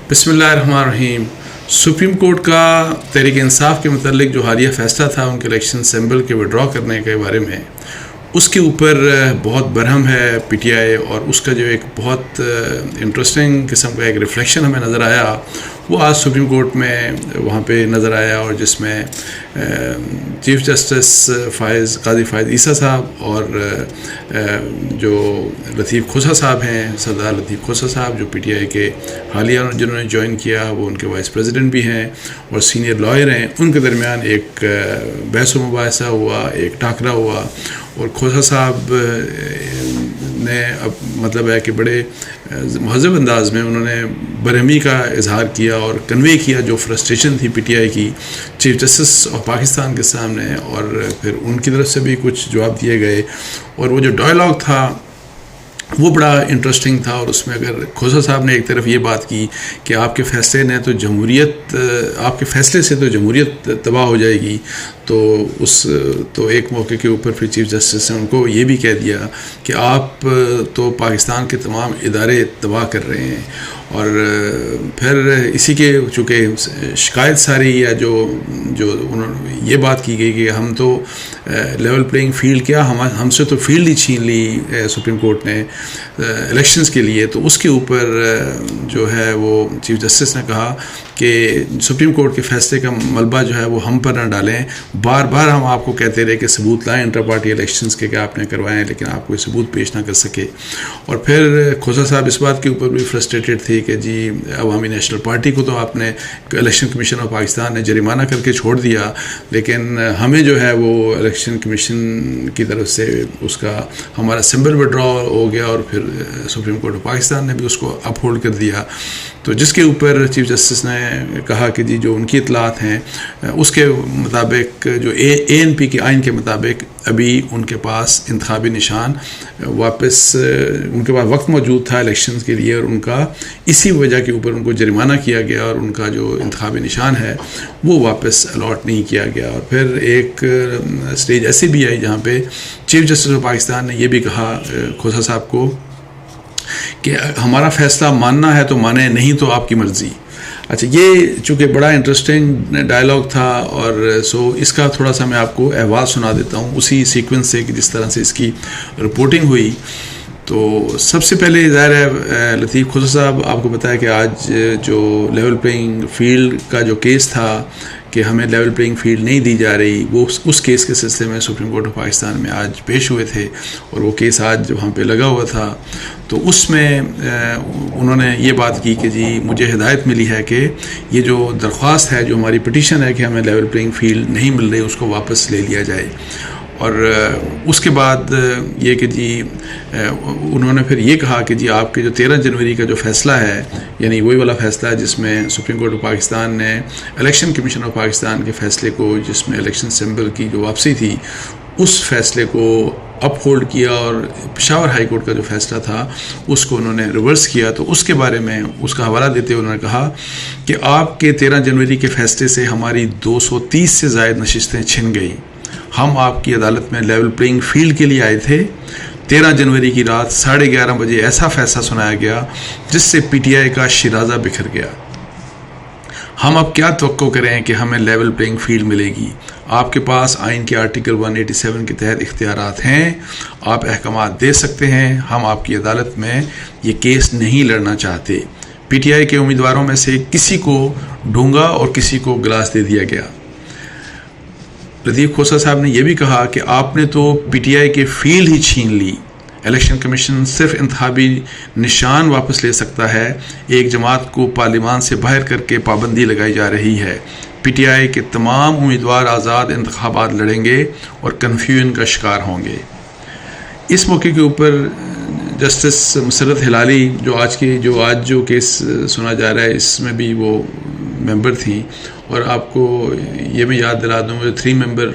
بسم اللہ الرحمن الرحیم. سپریم کورٹ کا تحریک انصاف کے متعلق جو حالیہ فیصلہ تھا ان کے الیکشن سمبل کے وڈرا کرنے کے بارے میں، اس کے اوپر بہت برہم ہے پی ٹی آئی، اور اس کا جو ایک بہت انٹرسٹنگ قسم کا ایک ریفلیکشن ہمیں نظر آیا وہ آج سپریم کورٹ میں وہاں پہ نظر آیا، اور جس میں چیف جسٹس قاضی فائز عیسیٰ صاحب اور جو لطیف کھوسہ صاحب ہیں، سردار لطیف کھوسہ صاحب جو پی ٹی آئی کے حالیہ جنہوں نے جوائن کیا، وہ ان کے وائس پریزیڈنٹ بھی ہیں اور سینئر لائر ہیں، ان کے درمیان ایک بحث و مباحثہ ہوا، ایک ٹاکرا ہوا، اور کھوسہ صاحب نے اب مطلب ہے کہ بڑے مہذب انداز میں انہوں نے برہمی کا اظہار کیا اور کنوے کیا جو فرسٹریشن تھی پی ٹی آئی کی چیف جسٹس آف پاکستان کے سامنے، اور پھر ان کی طرف سے بھی کچھ جواب دیے گئے، اور وہ جو ڈائلاگ تھا وہ بڑا انٹرسٹنگ تھا. اور اس میں اگر کھوسہ صاحب نے ایک طرف یہ بات کی کہ آپ کے فیصلے نے تو جمہوریت، آپ کے فیصلے سے تو جمہوریت تباہ ہو جائے گی، تو ایک موقع کے اوپر پھر چیف جسٹس نے ان کو یہ بھی کہہ دیا کہ آپ تو پاکستان کے تمام ادارے تباہ کر رہے ہیں. اور پھر اسی کے چونکہ شکایت ساری یا جو یہ بات کی گئی کہ ہم تو لیول پلینگ فیلڈ کیا، ہم سے تو فیلڈ ہی چھین لی سپریم کورٹ نے الیکشنز کے لیے، تو اس کے اوپر جو ہے وہ چیف جسٹس نے کہا کہ سپریم کورٹ کے فیصلے کا ملبہ جو ہے وہ ہم پر نہ ڈالیں. بار بار ہم آپ کو کہتے رہے کہ ثبوت لائیں انٹر پارٹی الیکشنز کے کہ آپ نے کروائے ہیں، لیکن آپ کوئی ثبوت پیش نہ کر سکے. اور پھر کھوسہ صاحب اس بات کے اوپر بھی فرسٹریٹڈ تھی کہ جی عوامی نیشنل پارٹی کو تو آپ نے الیکشن کمیشن آف پاکستان نے جرمانہ کر کے چھوڑ دیا، لیکن ہمیں جو ہے وہ الیکشن کمیشن کی طرف سے اس کا ہمارا سمبل وڈرا ہو گیا، اور پھر سپریم کورٹ آف پاکستان نے بھی اس کو اپ ہولڈ کر دیا. تو جس کے اوپر چیف جسٹس نے کہا کہ جی جو ان کی اطلاعات ہیں اس کے مطابق، جو اے این پی کے آئین کے مطابق ابھی ان کے پاس انتخابی نشان واپس، ان کے پاس وقت موجود تھا الیکشنز کے لیے، اور ان کا اسی وجہ کے اوپر ان کو جرمانہ کیا گیا، اور ان کا جو انتخابی نشان ہے وہ واپس الاٹ نہیں کیا گیا. اور پھر ایک سٹیج ایسی بھی آئی جہاں پہ چیف جسٹس آف پاکستان نے یہ بھی کہا کھوسہ صاحب کو کہ ہمارا فیصلہ ماننا ہے تو مانے، نہیں تو آپ کی مرضی. اچھا، یہ چونکہ بڑا انٹرسٹنگ ڈائلاگ تھا، اور اس کا تھوڑا سا میں آپ کو احوال سنا دیتا ہوں اسی سیکوینس سے کہ جس طرح سے اس کی رپورٹنگ ہوئی. تو سب سے پہلے ظاہر ہے لطیف کھوسہ صاحب آپ کو بتایا کہ آج جو لیول پلینگ فیلڈ کا جو کیس تھا کہ ہمیں لیول پلینگ فیلڈ نہیں دی جا رہی، وہ اس کیس کے سلسلے میں سپریم کورٹ آف پاکستان میں آج پیش ہوئے تھے، اور وہ کیس آج وہاں پہ لگا ہوا تھا. تو اس میں انہوں نے یہ بات کی کہ جی مجھے ہدایت ملی ہے کہ یہ جو درخواست ہے، جو ہماری پٹیشن ہے کہ ہمیں لیول پلینگ فیلڈ نہیں مل رہی، اس کو واپس لے لیا جائے. اور اس کے بعد یہ کہ جی انہوں نے پھر یہ کہا کہ جی آپ کے جو 13 جنوری کا جو فیصلہ ہے، یعنی وہی والا فیصلہ ہے جس میں سپریم کورٹ آف پاکستان نے الیکشن کمیشن آف پاکستان کے فیصلے کو، جس میں الیکشن سمبل کی جو واپسی تھی، اس فیصلے کو اپ ہولڈ کیا، اور پشاور ہائی کورٹ کا جو فیصلہ تھا اس کو انہوں نے ریورس کیا. تو اس کے بارے میں اس کا حوالہ دیتے ہوئے انہوں نے کہا کہ آپ کے 13 جنوری کے فیصلے سے ہماری 230 سے زائد نشستیں چھن گئیں. ہم آپ کی عدالت میں لیول پلینگ فیلڈ کے لیے آئے تھے. 13 جنوری کی رات 11:30 بجے ایسا فیصلہ سنایا گیا جس سے پی ٹی آئی کا شیرازہ بکھر گیا. ہم اب کیا توقع کریں کہ ہمیں لیول پلینگ فیلڈ ملے گی؟ آپ کے پاس آئین کے آرٹیکل 187 کے تحت اختیارات ہیں، آپ احکامات دے سکتے ہیں. ہم آپ کی عدالت میں یہ کیس نہیں لڑنا چاہتے. پی ٹی آئی کے امیدواروں میں سے کسی کو ڈھونگا اور کسی کو گلاس دے دیا گیا. لطیف کھوسہ صاحب نے یہ بھی کہا کہ آپ نے تو پی ٹی آئی کے فیلڈ ہی چھین لی. الیکشن کمیشن صرف انتخابی نشان واپس لے سکتا ہے. ایک جماعت کو پارلیمان سے باہر کر کے پابندی لگائی جا رہی ہے. پی ٹی آئی کے تمام امیدوار آزاد انتخابات لڑیں گے اور کنفیوژن کا شکار ہوں گے. اس موقع کے اوپر جسٹس مسرت ہلالی جو آج کیس سنا جا رہا ہے، اس میں بھی وہ ممبر تھیں. اور آپ کو یہ میں یاد دلا دوں 3 ممبر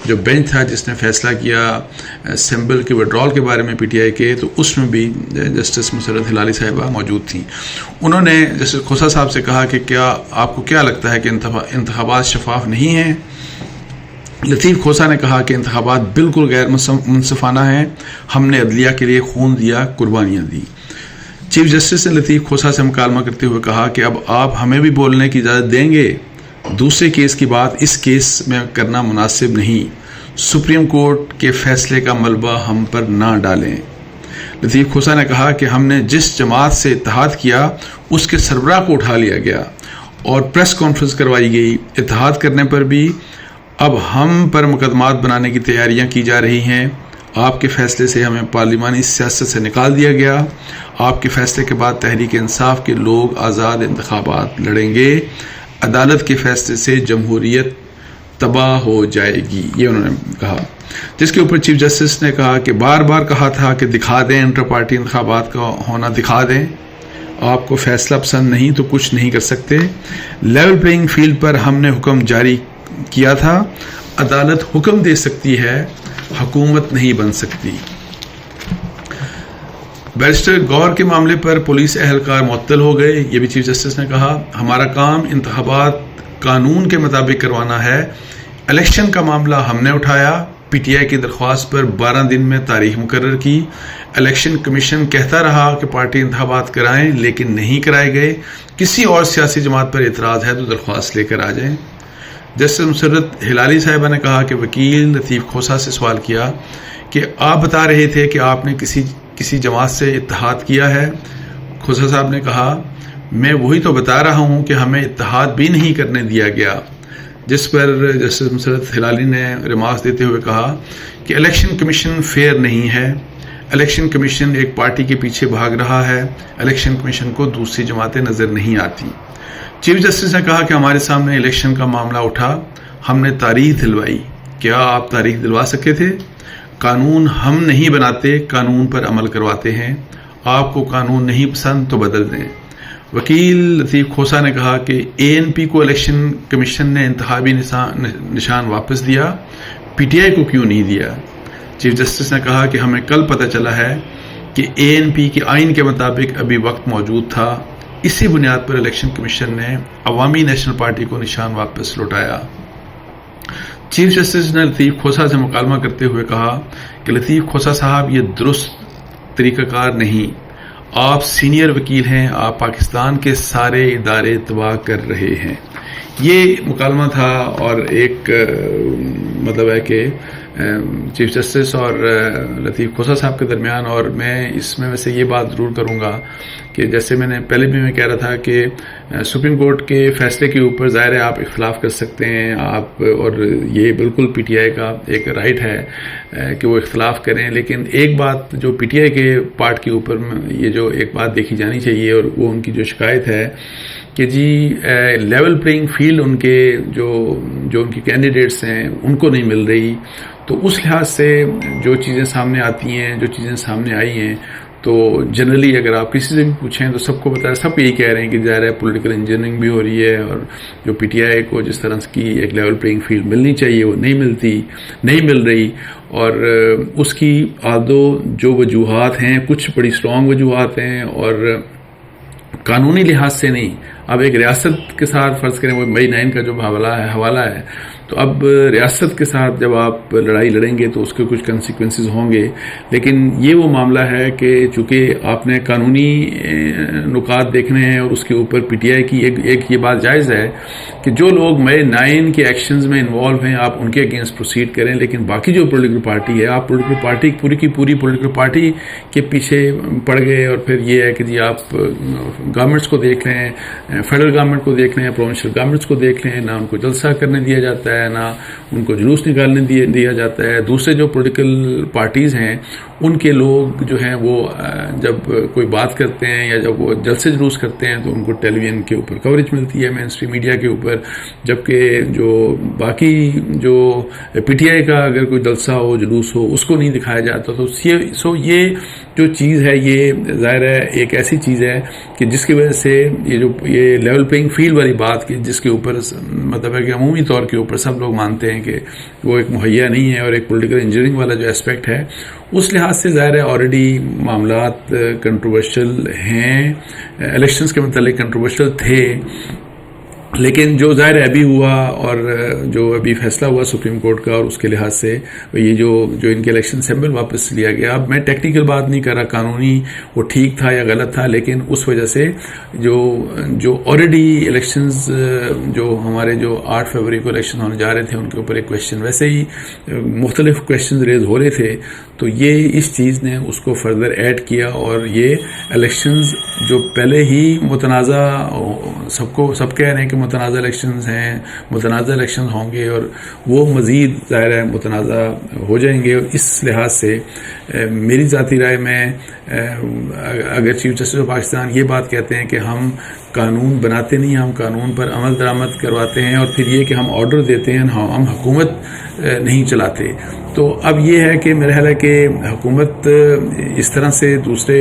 جو بینچ تھا جس نے فیصلہ کیا سمبل کے وڈرال کے بارے میں پی ٹی آئی کے، تو اس میں بھی جسٹس مسرت ہلالی صاحبہ موجود تھیں. انہوں نے جسٹس کھوسہ صاحب سے کہا کہ کیا آپ کو کیا لگتا ہے کہ انتخابات شفاف نہیں ہیں؟ لطیف کھوسہ نے کہا کہ انتخابات بالکل غیر منصفانہ ہیں. ہم نے عدلیہ کے لیے خون دیا، قربانیاں دی. چیف جسٹس نے لطیف کھوسہ سے مکالمہ کرتے ہوئے کہا کہ اب آپ ہمیں بھی بولنے کی اجازت دیں گے؟ دوسرے کیس کی بات اس کیس میں کرنا مناسب نہیں، سپریم کورٹ کے فیصلے کا ملبہ ہم پر نہ ڈالیں۔ لطیف کھوسہ نے کہا کہ ہم نے جس جماعت سے اتحاد کیا اس کے سربراہ کو اٹھا لیا گیا اور پریس کانفرنس کروائی گئی۔ اتحاد کرنے پر بھی اب ہم پر مقدمات بنانے کی تیاریاں کی جا رہی ہیں۔ آپ کے فیصلے سے ہمیں پارلیمانی سیاست سے نکال دیا گیا۔ آپ کے فیصلے کے بعد تحریک انصاف کے لوگ آزاد انتخابات لڑیں گے۔ عدالت کے فیصلے سے جمہوریت تباہ ہو جائے گی، یہ انہوں نے کہا، جس کے اوپر چیف جسٹس نے کہا کہ بار بار کہا تھا کہ دکھا دیں انٹر پارٹی انتخابات کا ہونا، دکھا دیں۔ آپ کو فیصلہ پسند نہیں تو کچھ نہیں کر سکتے۔ لیول پلینگ فیلڈ پر ہم نے حکم جاری کیا تھا۔ عدالت حکم دے سکتی ہے، حکومت نہیں بن سکتی۔ بیرسٹر غور کے معاملے پر پولیس اہلکار معطل ہو گئے، یہ بھی چیف جسٹس نے کہا۔ ہمارا کام انتخابات قانون کے مطابق کروانا ہے۔ الیکشن کا معاملہ ہم نے اٹھایا، پی ٹی آئی کی درخواست پر 12 دن میں تاریخ مقرر کی۔ الیکشن کمیشن کہتا رہا کہ پارٹی انتخابات کرائیں، لیکن نہیں کرائے گئے۔ کسی اور سیاسی جماعت پر اعتراض ہے تو درخواست لے کر آ جائیں۔ جسٹس مسرت ہلالی صاحبہ نے کہا کہ وکیل لطیف کھوسہ سے سوال کیا کہ آپ بتا رہے تھے کہ آپ نے کسی جماعت سے اتحاد کیا ہے۔ کھوسہ صاحب نے کہا میں وہی تو بتا رہا ہوں کہ ہمیں اتحاد بھی نہیں کرنے دیا گیا، جس پر جسٹس مسرت ہلالی نے ریمارکس دیتے ہوئے کہا کہ الیکشن کمیشن فیئر نہیں ہے۔ الیکشن کمیشن ایک پارٹی کے پیچھے بھاگ رہا ہے۔ الیکشن کمیشن کو دوسری جماعتیں نظر نہیں آتی۔ چیف جسٹس نے کہا کہ ہمارے سامنے الیکشن کا معاملہ اٹھا، ہم نے تاریخ دلوائی۔ کیا آپ تاریخ دلوا سکے تھے؟ قانون ہم نہیں بناتے، قانون پر عمل کرواتے ہیں۔ آپ کو قانون نہیں پسند تو بدل دیں۔ وکیل لطیف کھوسہ نے کہا کہ اے این پی کو الیکشن کمیشن نے انتخابی نشان واپس دیا، پی ٹی آئی کو کیوں نہیں دیا؟ چیف جسٹس نے کہا کہ ہمیں کل پتہ چلا ہے کہ اے این پی کے آئین کے مطابق ابھی وقت موجود تھا، اسی بنیاد پر الیکشن کمیشن نے عوامی نیشنل پارٹی کو نشان واپس لوٹایا۔ چیف جسٹس نے لطیف کھوسہ سے مکالمہ کرتے ہوئے کہا کہ لطیف کھوسہ صاحب یہ درست طریقہ کار نہیں، آپ سینئر وکیل ہیں، آپ پاکستان کے سارے ادارے تباہ کر رہے ہیں۔ یہ مکالمہ تھا اور ایک مطلب ہے کہ چیف جسٹس اور لطیف کھوسہ صاحب کے درمیان، اور میں اس میں ویسے یہ بات ضرور کروں گا کہ جیسے میں نے پہلے بھی میں کہہ رہا تھا کہ سپریم کورٹ کے فیصلے کے اوپر ظاہر ہے آپ اختلاف کر سکتے ہیں آپ، اور یہ بالکل پی ٹی آئی کا ایک رائٹ ہے کہ وہ اختلاف کریں، لیکن ایک بات جو پی ٹی آئی کے پارٹ کے اوپر یہ جو ایک بات دیکھی جانی چاہیے، اور وہ ان کی جو شکایت ہے کہ جی لیول پلینگ فیلڈ ان کے جو ان کی کینڈیڈیٹس ہیں ان کو نہیں مل رہی، تو اس لحاظ سے جو چیزیں سامنے آتی ہیں، جو چیزیں سامنے آئی ہیں، تو جنرلی اگر آپ کسی سے بھی پوچھیں تو سب کو بتایا، سب یہی کہہ رہے ہیں کہ ظاہر ہے پولیٹیکل انجینئرنگ بھی ہو رہی ہے، اور جو پی ٹی آئی کو جس طرح کی ایک لیول پلینگ فیلڈ ملنی چاہیے وہ نہیں مل رہی، اور اس کی آدھو جو وجوہات ہیں کچھ بڑی اسٹرانگ وجوہات ہیں، اور قانونی لحاظ سے نہیں۔ اب ایک ریاست کے ساتھ فرض کریں، وہ مئی 9 کا جو حوالہ ہے، تو اب ریاست کے ساتھ جب آپ لڑائی لڑیں گے تو اس کے کچھ کنسیکوینسز ہوں گے، لیکن یہ وہ معاملہ ہے کہ چونکہ آپ نے قانونی نکات دیکھنے ہیں، اور اس کے اوپر پی ٹی آئی کی ایک یہ بات جائز ہے کہ جو لوگ مئی 9 کے ایکشنز میں انوالو ہیں آپ ان کے اگینسٹ پروسیڈ کریں، لیکن باقی جو پولیٹیکل پارٹی ہے، آپ پولیٹیکل پارٹی پوری کی پوری پولیٹیکل پارٹی کے پیچھے پڑ گئے، اور پھر یہ ہے کہ جی آپ گورنمنٹس کو دیکھ لیں، فیڈرل گورنمنٹ کو دیکھ لیں، پروونشل گورنمنٹس کو دیکھ لیں، نہ ان کو جلسہ کرنے دیا جاتا ہے، نہ ان کو جلوس نکالنے دیا جاتا ہے۔ دوسرے جو پولیٹیکل پارٹیز ہیں ان کے لوگ جو ہیں وہ جب کوئی بات کرتے ہیں یا جب وہ جلسے جلوس کرتے ہیں تو ان کو ٹیلی ویژن کے اوپر کوریج ملتی ہے، مین اسٹریم میڈیا کے اوپر، جبکہ جو باقی جو پی ٹی آئی کا اگر کوئی جلسہ ہو جلوس ہو اس کو نہیں دکھایا جاتا۔ تو یہ جو چیز ہے یہ ظاہر ہے ایک ایسی چیز ہے کہ جس کی وجہ سے یہ لیول پلینگ فیلڈ والی بات کی جس کے اوپر مطلب ہے کہ عمومی طور کے اوپر سب لوگ مانتے ہیں کہ وہ ایک مہیا نہیں ہے، اور ایک پولیٹیکل انجینئرنگ والا جو اسپیکٹ ہے اس لحاظ سے ظاہر ہے آلریڈی معاملات کنٹروورشل ہیں، الیکشنز کے متعلق کنٹروورشل تھے، لیکن جو ظاہر ہے ابھی ہوا اور جو ابھی فیصلہ ہوا سپریم کورٹ کا، اور اس کے لحاظ سے یہ جو ان کے الیکشن سیمبل واپس لیا گیا، اب میں ٹیکنیکل بات نہیں کر رہا، قانونی وہ ٹھیک تھا یا غلط تھا، لیکن اس وجہ سے جو آلریڈی الیکشنز جو ہمارے جو 8 فروری کو الیکشن ہونے جا رہے تھے، ان کے اوپر ایک کویشچن ویسے ہی مختلف کویشچنز ریز ہو رہے تھے، تو یہ اس چیز نے اس کو فردر ایڈ کیا، اور یہ الیکشنز جو پہلے ہی متنازع، سب کہہ رہے ہیں کہ متنازع الیکشنز ہیں، متنازع الیکشنز ہوں گے، اور وہ مزید ظاہر ہے متنازع ہو جائیں گے. اور اس لحاظ سے میری ذاتی رائے میں، اگر چیف جسٹس آف پاکستان یہ بات کہتے ہیں کہ ہم قانون بناتے نہیں، ہم قانون پر عمل درآمد کرواتے ہیں، اور پھر یہ کہ ہم آرڈر دیتے ہیں، ہم حکومت نہیں چلاتے، تو اب یہ ہے کہ میرا خیال ہے کہ حکومت اس طرح سے دوسرے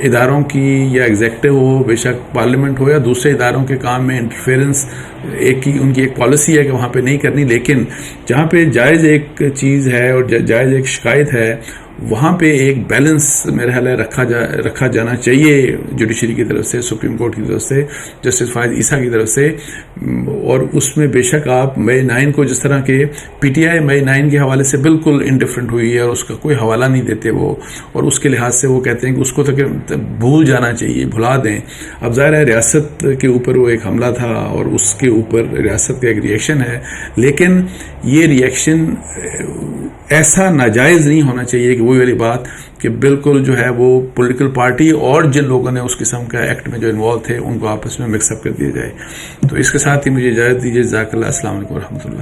اداروں کی، یا ایگزیکٹو ہو، بے شک پارلیمنٹ ہو، یا دوسرے اداروں کے کام میں انٹرفیئرنس، ان کی ایک پالیسی ہے کہ وہاں پہ نہیں کرنی، لیکن جہاں پہ جائز ایک چیز ہے اور جائز ایک شکایت ہے، وہاں پہ ایک بیلنس میرا خیال ہے رکھا جانا چاہیے جوڈیشری کی طرف سے، سپریم کورٹ کی طرف سے، جسٹس فائز عیسیٰ کی طرف سے. اور اس میں بے شک آپ مئی 9 کو جس طرح کے پی ٹی آئی مئی 9 کے حوالے سے بالکل انڈیفرنٹ ہوئی ہے، اور اس کا کوئی حوالہ نہیں دیتے وہ، اور اس کے لحاظ سے وہ کہتے ہیں کہ اس کو تک بھول جانا چاہیے، بھلا دیں. اب ظاہر ہے ریاست کے اوپر وہ ایک حملہ تھا، اور اس کے اوپر ریاست کا ایک ریئیکشن ہے، لیکن یہ ریئیکشن ایسا ناجائز نہیں ہونا چاہیے کہ وہی والی بات کہ بالکل جو ہے وہ پولیٹیکل پارٹی اور جن لوگوں نے اس قسم کا ایکٹ میں جو انوالو تھے ان کو آپس میں مکس اپ کر دیا جائے. تو اس کے ساتھ ہی مجھے اجازت دیجیے. جزاک اللہ. السلام علیکم ورحمۃ اللہ.